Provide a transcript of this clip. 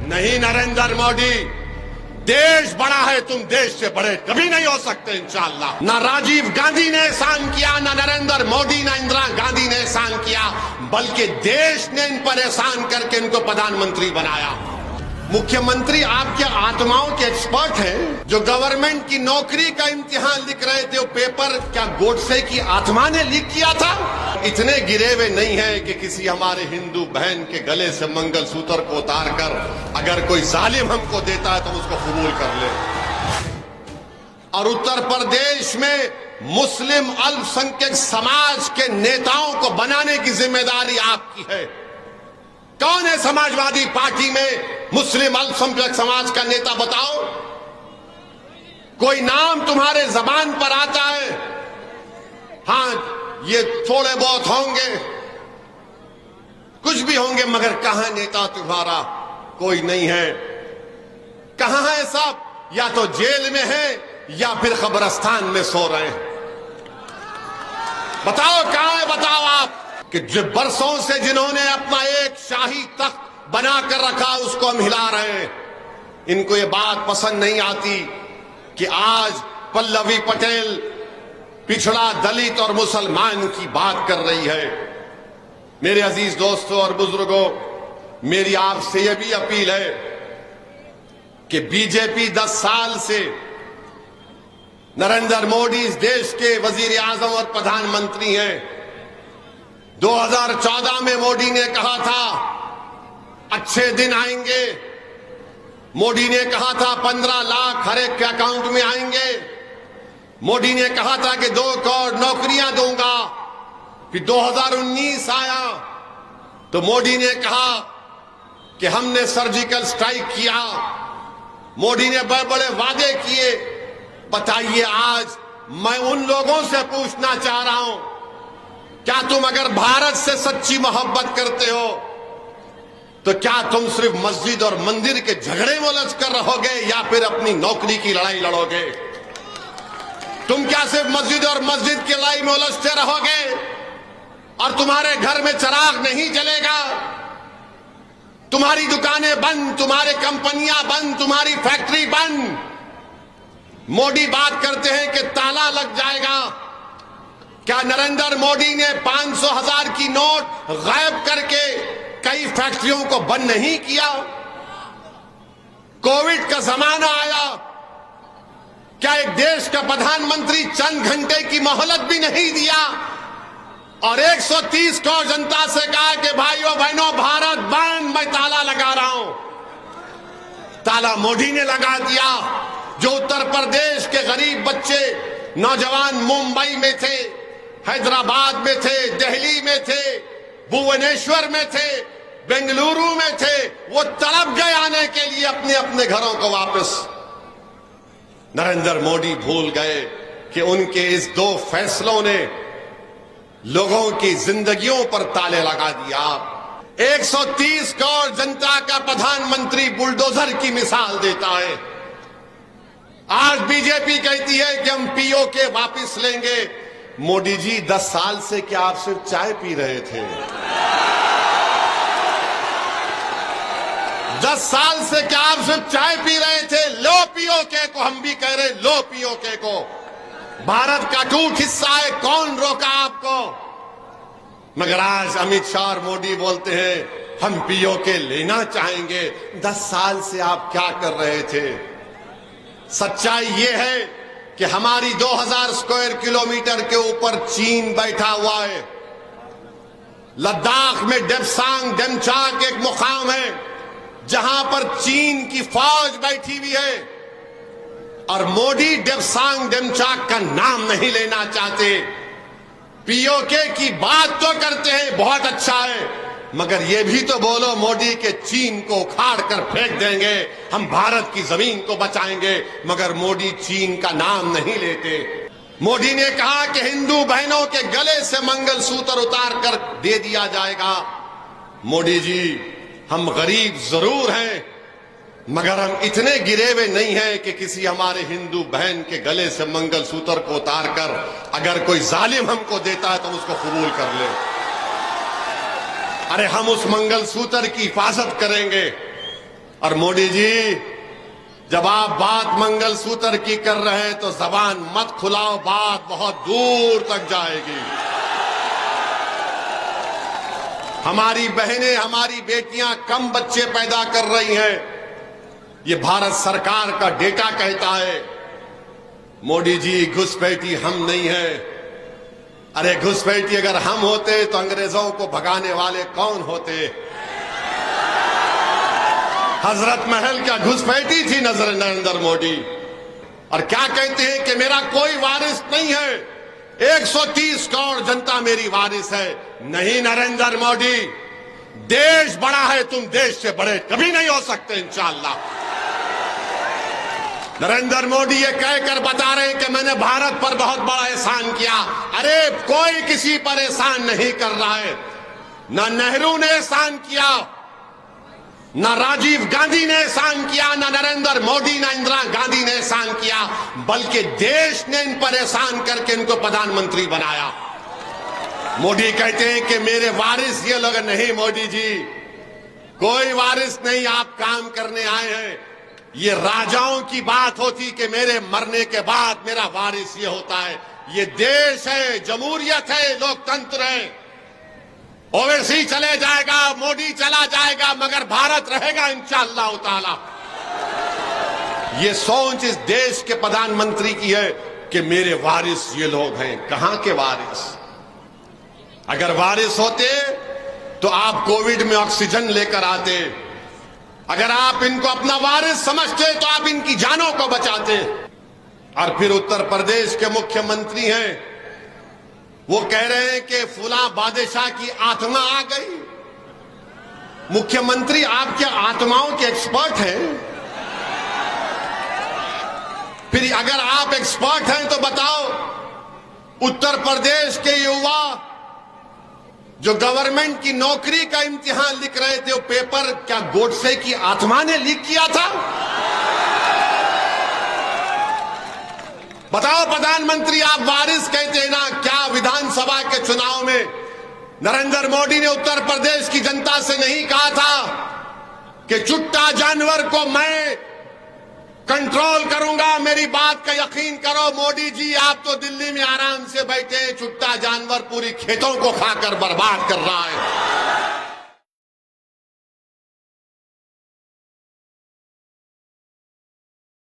नहीं नरेंद्र मोदी, देश बड़ा है, तुम देश से बड़े कभी नहीं हो सकते इंशाअल्लाह। ना राजीव गांधी ने एहसान किया, ना नरेंद्र मोदी, ना इंदिरा गांधी ने एहसान किया, बल्कि देश ने इन पर एहसान करके इनको प्रधानमंत्री बनाया। मुख्यमंत्री आपके आत्माओं के एक्सपर्ट हैं, जो गवर्नमेंट की नौकरी का इम्तिहान लिख रहे थे, वो पेपर क्या गोडसे की आत्मा ने लीक किया था? इतने गिरे हुए नहीं है कि किसी हमारे हिंदू बहन के गले से मंगलसूत्र को उतार कर अगर कोई जालिम हमको देता है तो उसको कबूल कर ले। और उत्तर प्रदेश में मुस्लिम अल्पसंख्यक समाज के नेताओं को बनाने की जिम्मेदारी आपकी है। कौन है समाजवादी पार्टी में मुस्लिम अल्पसंख्यक समाज का नेता बताओ? कोई नाम तुम्हारे जबान पर आता है? हाँ, ये थोड़े बहुत होंगे, कुछ भी होंगे, मगर कहां नेता तुम्हारा? कोई नहीं है। कहां है सब? या तो जेल में है या फिर कब्रिस्तान में सो रहे हैं। बताओ कहां है? बताओ आप कि जो बरसों से जिन्होंने अपना एक शाही तख्त बनाकर रखा उसको हम हिला रहे हैं। इनको ये बात पसंद नहीं आती कि आज पल्लवी पटेल पिछड़ा दलित और मुसलमान की बात कर रही है। मेरे अजीज दोस्तों और बुजुर्गों, मेरी आपसे यह भी अपील है कि बीजेपी 10 साल से नरेंद्र मोदी इस देश के वजीर आजम और प्रधानमंत्री हैं। 2014 में मोदी ने कहा था अच्छे दिन आएंगे। मोदी ने कहा था 15 लाख हर एक के अकाउंट में आएंगे। मोदी ने कहा था कि 2 करोड़ नौकरियां दूंगा। फिर 2019 आया तो मोदी ने कहा कि हमने सर्जिकल स्ट्राइक किया। मोदी ने बड़े बड़े वादे किए। बताइए, आज मैं उन लोगों से पूछना चाह रहा हूं, क्या तुम अगर भारत से सच्ची मोहब्बत करते हो तो क्या तुम सिर्फ मस्जिद और मंदिर के झगड़े में उलझ कर रहोगे या फिर अपनी नौकरी की लड़ाई लड़ोगे? तुम क्या सिर्फ मस्जिद और मस्जिद की लड़ाई में उलझते रहोगे और तुम्हारे घर में चिराग नहीं जलेगा? तुम्हारी दुकानें बंद, तुम्हारी कंपनियां बंद, तुम्हारी फैक्ट्री बंद। मोदी बात करते हैं कि ताला लग जाएगा। क्या नरेंद्र मोदी ने 500,000 की नोट गायब करके कई फैक्ट्रियों को बंद नहीं किया? कोविड का जमाना आया, क्या एक देश का प्रधानमंत्री चंद घंटे की मोहलत भी नहीं दिया और 130 करोड़ जनता से कहा कि भाइयों बहनों भारत बंद, मैं ताला लगा रहा हूं? ताला मोदी ने लगा दिया। जो उत्तर प्रदेश के गरीब बच्चे नौजवान मुंबई में थे, हैदराबाद में थे, दिल्ली में थे, भुवनेश्वर में थे, बेंगलुरु में थे, वो तड़प गए आने के लिए अपने अपने घरों को वापस। नरेंद्र मोदी भूल गए कि उनके इस 2 फैसलों ने लोगों की जिंदगियों पर ताले लगा दिया। 130 करोड़ जनता का प्रधानमंत्री बुलडोजर की मिसाल देता है। आज बीजेपी कहती है कि हम पीओके वापस लेंगे। मोदी जी, 10 साल से क्या आप सिर्फ चाय पी रहे थे? 10 साल से क्या आप सिर्फ चाय पी रहे थे? लो पीओके को, हम भी कह रहे लो पीओके को। भारत का टूट हिस्सा है, कौन रोका आपको? मगर आज अमित शाह और मोदी बोलते हैं हम पीओके लेना चाहेंगे। 10 साल से आप क्या कर रहे थे? सच्चाई ये है कि हमारी 2000 स्क्वायर किलोमीटर के ऊपर चीन बैठा हुआ है। लद्दाख में डेप्सांग डेमचाक एक मुकाम है जहां पर चीन की फौज बैठी हुई है और मोदी डेप्सांग डेमचाक का नाम नहीं लेना चाहते। पीओके की बात तो करते हैं, बहुत अच्छा है, मगर ये भी तो बोलो मोदी के चीन को उखाड़ कर फेंक देंगे, हम भारत की जमीन को बचाएंगे। मगर मोदी चीन का नाम नहीं लेते। मोदी ने कहा कि हिंदू बहनों के गले से मंगलसूत्र उतार कर दे दिया जाएगा। मोदी जी, हम गरीब जरूर हैं, मगर हम इतने गिरे हुए नहीं हैं कि किसी हमारे हिंदू बहन के गले से मंगलसूत्र को उतार कर अगर कोई जालिम हमको देता है तो उसको कबूल कर ले। अरे हम उस मंगलसूत्र की हिफाजत करेंगे। और मोदी जी, जब आप बात मंगलसूत्र की कर रहे हैं तो जबान मत खुलाओ, बात बहुत दूर तक जाएगी। हमारी बहनें, हमारी बेटियां कम बच्चे पैदा कर रही हैं, ये भारत सरकार का डेटा कहता है। मोदी जी, घुसपैठी हम नहीं है। अरे घुसपैठी अगर हम होते तो अंग्रेजों को भगाने वाले कौन होते? हजरत महल क्या घुसपैठी थी नरेंद्र मोदी? और क्या कहते हैं कि मेरा कोई वारिस नहीं है, 130 करोड़ जनता मेरी वारिस है। नहीं नरेंद्र मोदी, देश बड़ा है, तुम देश से बड़े कभी नहीं हो सकते इंशाअल्लाह। नरेंद्र मोदी ये कहकर बता रहे हैं कि मैंने भारत पर बहुत बड़ा एहसान किया। अरे कोई किसी पर एहसान नहीं कर रहा है। ना नेहरू ने एहसान किया, ना राजीव गांधी ने एहसान किया, ना नरेंद्र मोदी, ना इंदिरा गांधी ने एहसान किया, बल्कि देश ने इन पर एहसान करके इनको प्रधानमंत्री बनाया। मोदी कहते हैं कि मेरे वारिस ये लोग नहीं। मोदी जी, कोई वारिस नहीं, आप काम करने आए हैं। ये राजाओं की बात होती कि मेरे मरने के बाद मेरा वारिस ये होता है। ये देश है, जमहूरियत है, लोकतंत्र है। ओवैसी चले जाएगा, मोदी चला जाएगा, मगर भारत रहेगा इंशाअल्लाह ताला। ये सोच इस देश के प्रधानमंत्री की है कि मेरे वारिस ये लोग हैं। कहां के वारिस? अगर वारिस होते तो आप कोविड में ऑक्सीजन लेकर आते। अगर आप इनको अपना वारिस समझते तो आप इनकी जानों को बचाते। और फिर उत्तर प्रदेश के मुख्यमंत्री हैं, वो कह रहे हैं कि फुला बादशाह की आत्मा आ गई। मुख्यमंत्री, आप क्या आत्माओं के एक्सपर्ट हैं? फिर अगर आप एक्सपर्ट हैं तो बताओ, उत्तर प्रदेश के युवा जो गवर्नमेंट की नौकरी का इम्तिहान लिख रहे थे, वो पेपर क्या गोडसे की आत्मा ने लीक किया था? बताओ प्रधानमंत्री, आप वारिस कहते हैं ना। क्या विधानसभा के चुनाव में नरेंद्र मोदी ने उत्तर प्रदेश की जनता से नहीं कहा था कि चुट्टा जानवर को मैं कंट्रोल करूंगा, मेरी बात का यकीन करो? मोदी जी, आप तो दिल्ली में आराम से बैठे हैं, चुट्टा जानवर पूरी खेतों को खाकर बर्बाद कर रहा है।